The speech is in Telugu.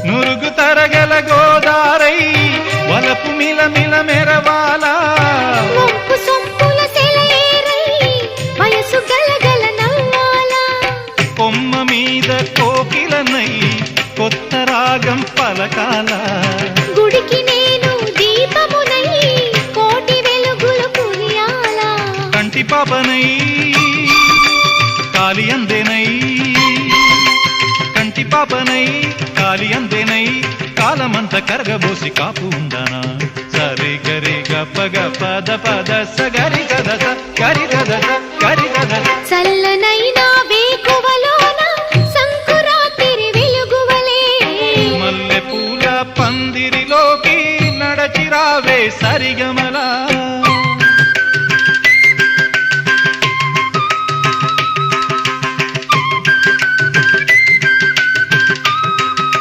నురుగు తరగల గోదారై వలపు మిలమిల మెరవాల వంపు సొంపుల సెలయేరై వయసు గలగల నవ్వాల కొమ్మ మీద కోకిలనై కొత్త రాగం పలకాల గుడికి నేను దీపమునై కోటి వెలుగులు కురియాల కంటి పాపనై కాలి అందేనై కంటి పాపనై కాలి అందేనై కాలమంత కరగబోసి కాపు ఉందనా సరి గరి గప పద పద సగరి గద గరి గద గరి గద చల్లనైనా వేకువలోన సంకురాతిరి వెలుగువలే మల్లె పూల పందిరిలోకి నడచిరావే సరిగమలా